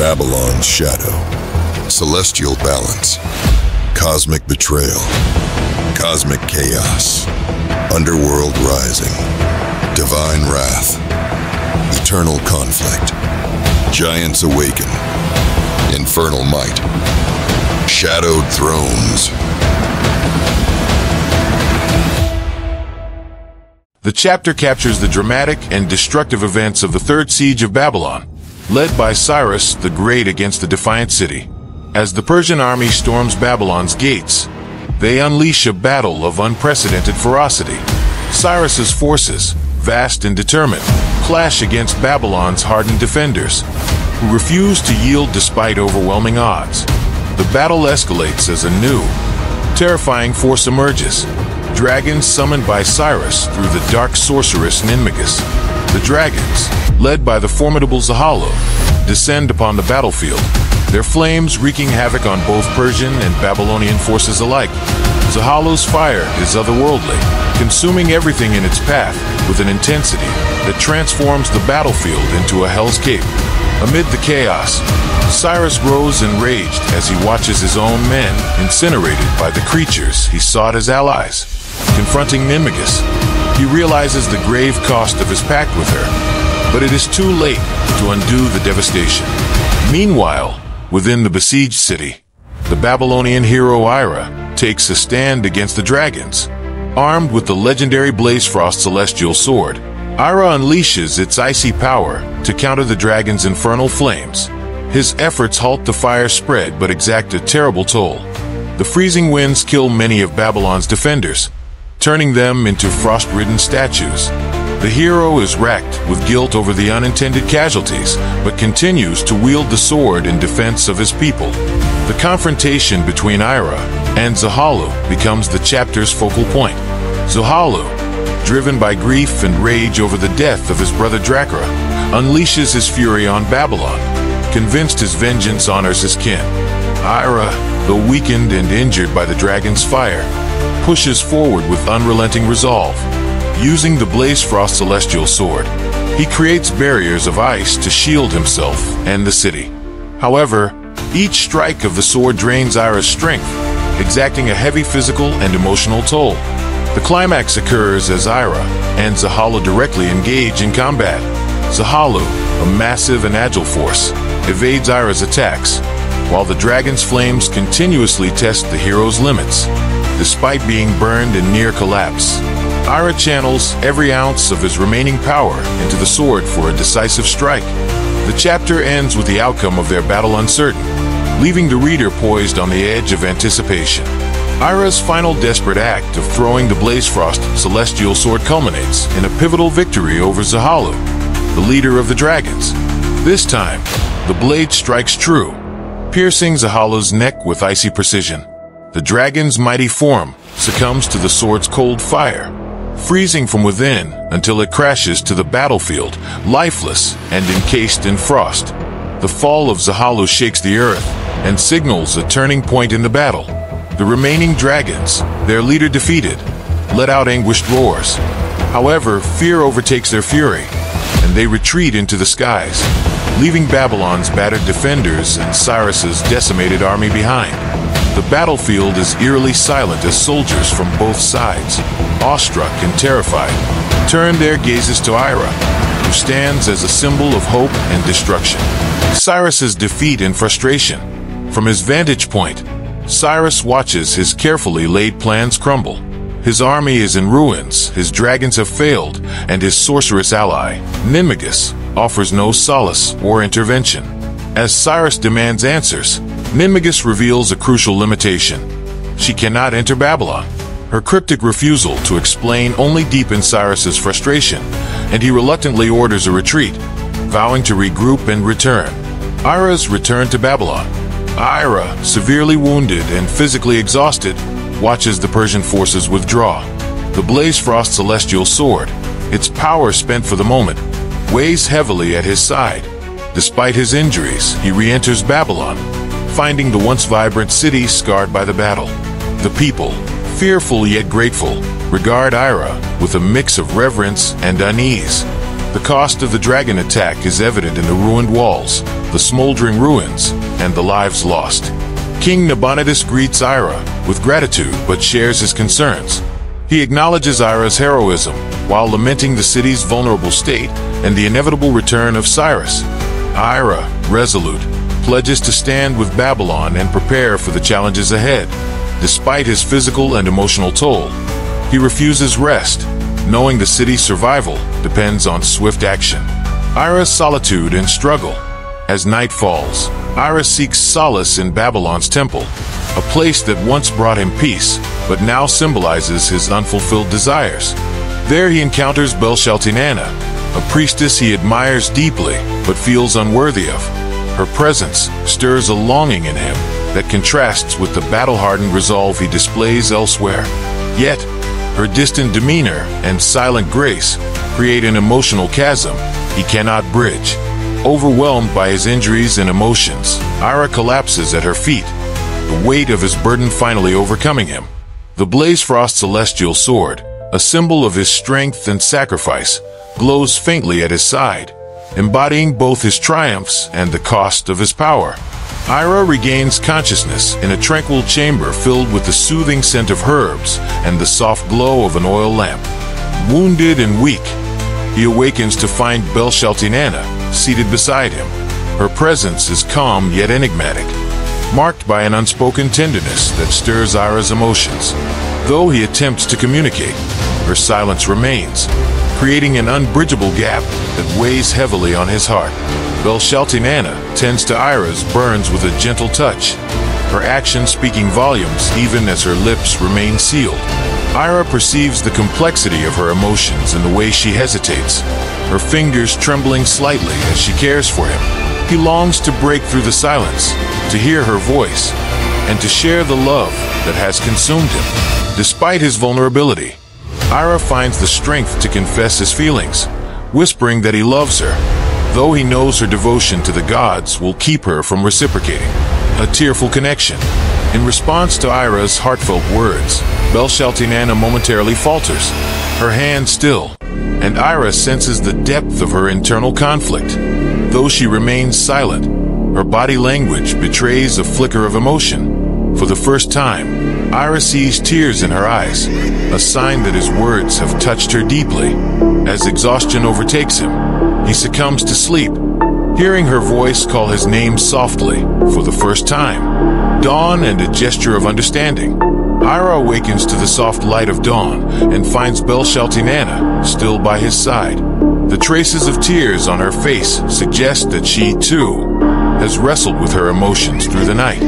Babylon's shadow, celestial balance, cosmic betrayal, cosmic chaos, underworld rising, divine wrath, eternal conflict, giants awaken, infernal might, shadowed thrones. The chapter captures the dramatic and destructive events of the Third Siege of Babylon, led by Cyrus the Great against the defiant city. As the Persian army storms Babylon's gates, they unleash a battle of unprecedented ferocity. Cyrus's forces, vast and determined, clash against Babylon's hardened defenders, who refuse to yield despite overwhelming odds. The battle escalates as a new, terrifying force emerges. Dragons summoned by Cyrus through the dark sorceress Ninmagus. The dragons, led by the formidable Zahallo, descend upon the battlefield, their flames wreaking havoc on both Persian and Babylonian forces alike. Zahallo's fire is otherworldly, consuming everything in its path with an intensity that transforms the battlefield into a hell's cape. Amid the chaos, Cyrus grows enraged as he watches his own men incinerated by the creatures he sought as allies. Confronting Ninmagus, he realizes the grave cost of his pact with her, but it is too late to undo the devastation. Meanwhile, within the besieged city, the Babylonian hero Ira takes a stand against the dragons. Armed with the legendary Blazefrost celestial sword, Ira unleashes its icy power to counter the dragon's infernal flames. His efforts halt the fire's spread but exact a terrible toll. The freezing winds kill many of Babylon's defenders, turning them into frost-ridden statues. The hero is racked with guilt over the unintended casualties, but continues to wield the sword in defense of his people. The confrontation between Ira and Zahallo becomes the chapter's focal point. Zahallo, driven by grief and rage over the death of his brother Dracra, unleashes his fury on Babylon, convinced his vengeance honors his kin. Ira, though weakened and injured by the dragon's fire, pushes forward with unrelenting resolve. Using the Blazefrost celestial sword, he creates barriers of ice to shield himself and the city. However, each strike of the sword drains Ira's strength, exacting a heavy physical and emotional toll. The climax occurs as Ira and Zahallo directly engage in combat. Zahallo, a massive and agile force, evades Ira's attacks, while the dragon's flames continuously test the hero's limits. Despite being burned and near collapse, Ira channels every ounce of his remaining power into the sword for a decisive strike. The chapter ends with the outcome of their battle uncertain, leaving the reader poised on the edge of anticipation. Ira's final desperate act of throwing the Blazefrost celestial sword culminates in a pivotal victory over Zahallo, the leader of the dragons. This time, the blade strikes true, piercing Zahallo's neck with icy precision. The dragon's mighty form succumbs to the sword's cold fire, freezing from within until it crashes to the battlefield, lifeless and encased in frost. The fall of Zahallo shakes the earth and signals a turning point in the battle. The remaining dragons, their leader defeated, let out anguished roars. However, fear overtakes their fury, and they retreat into the skies, leaving Babylon's battered defenders and Cyrus's decimated army behind. The battlefield is eerily silent as soldiers from both sides, awestruck and terrified, turn their gazes to Ira, who stands as a symbol of hope and destruction. Cyrus's defeat and frustration. From his vantage point, Cyrus watches his carefully laid plans crumble. His army is in ruins, his dragons have failed, and his sorceress ally, Ninmagus, offers no solace or intervention. As Cyrus demands answers, Ninmagus reveals a crucial limitation. She cannot enter Babylon. Her cryptic refusal to explain only deepens Cyrus's frustration, and he reluctantly orders a retreat, vowing to regroup and return. Ira's return to Babylon. Ira, severely wounded and physically exhausted, watches the Persian forces withdraw. The Blazefrost celestial sword, its power spent for the moment, weighs heavily at his side. Despite his injuries, he re-enters Babylon, finding the once vibrant city scarred by the battle. The people, fearful yet grateful, regard Ira with a mix of reverence and unease. The cost of the dragon attack is evident in the ruined walls, the smoldering ruins, and the lives lost. King Nabonidus greets Ira with gratitude but shares his concerns. He acknowledges Ira's heroism while lamenting the city's vulnerable state and the inevitable return of Cyrus. Ira, resolute, pledges to stand with Babylon and prepare for the challenges ahead. Despite his physical and emotional toll, he refuses rest, knowing the city's survival depends on swift action. Ira's solitude and struggle. As night falls, Ira seeks solace in Babylon's temple, a place that once brought him peace, but now symbolizes his unfulfilled desires. There he encounters Belshaltinana, a priestess he admires deeply but feels unworthy of. Her presence stirs a longing in him that contrasts with the battle-hardened resolve he displays elsewhere. Yet, her distant demeanor and silent grace create an emotional chasm he cannot bridge. Overwhelmed by his injuries and emotions, Ira collapses at her feet, the weight of his burden finally overcoming him. The Blazefrost celestial sword, a symbol of his strength and sacrifice, glows faintly at his side, embodying both his triumphs and the cost of his power. Ira regains consciousness in a tranquil chamber filled with the soothing scent of herbs and the soft glow of an oil lamp. Wounded and weak, he awakens to find Belshaltinana seated beside him. Her presence is calm yet enigmatic, marked by an unspoken tenderness that stirs Ira's emotions. Though he attempts to communicate, her silence remains, creating an unbridgeable gap that weighs heavily on his heart. Belshaltinana tends to Ira's burns with a gentle touch, her actions speaking volumes even as her lips remain sealed. Ira perceives the complexity of her emotions in the way she hesitates, her fingers trembling slightly as she cares for him. He longs to break through the silence, to hear her voice, and to share the love that has consumed him. Despite his vulnerability, Ira finds the strength to confess his feelings, whispering that he loves her, though he knows her devotion to the gods will keep her from reciprocating. A tearful connection. In response to Ira's heartfelt words, Belshaltinana momentarily falters, her hand still, and Ira senses the depth of her internal conflict. Though she remains silent, her body language betrays a flicker of emotion. For the first time, Ira sees tears in her eyes, a sign that his words have touched her deeply. As exhaustion overtakes him, he succumbs to sleep, hearing her voice call his name softly for the first time. Dawn and a gesture of understanding. Ira awakens to the soft light of dawn and finds Belshaltinana still by his side. The traces of tears on her face suggest that she, too, has wrestled with her emotions through the night.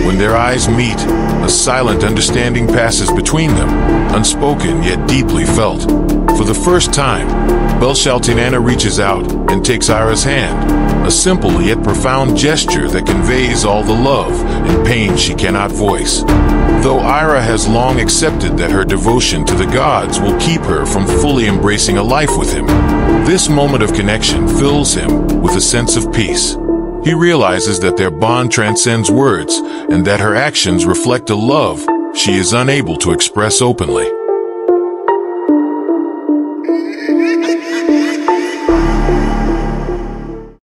When their eyes meet, a silent understanding passes between them, unspoken yet deeply felt. For the first time, Belshaltinana reaches out and takes Ira's hand, a simple yet profound gesture that conveys all the love and pain she cannot voice. Though Ira has long accepted that her devotion to the gods will keep her from fully embracing a life with him, this moment of connection fills him with a sense of peace. He realizes that their bond transcends words and that her actions reflect a love she is unable to express openly.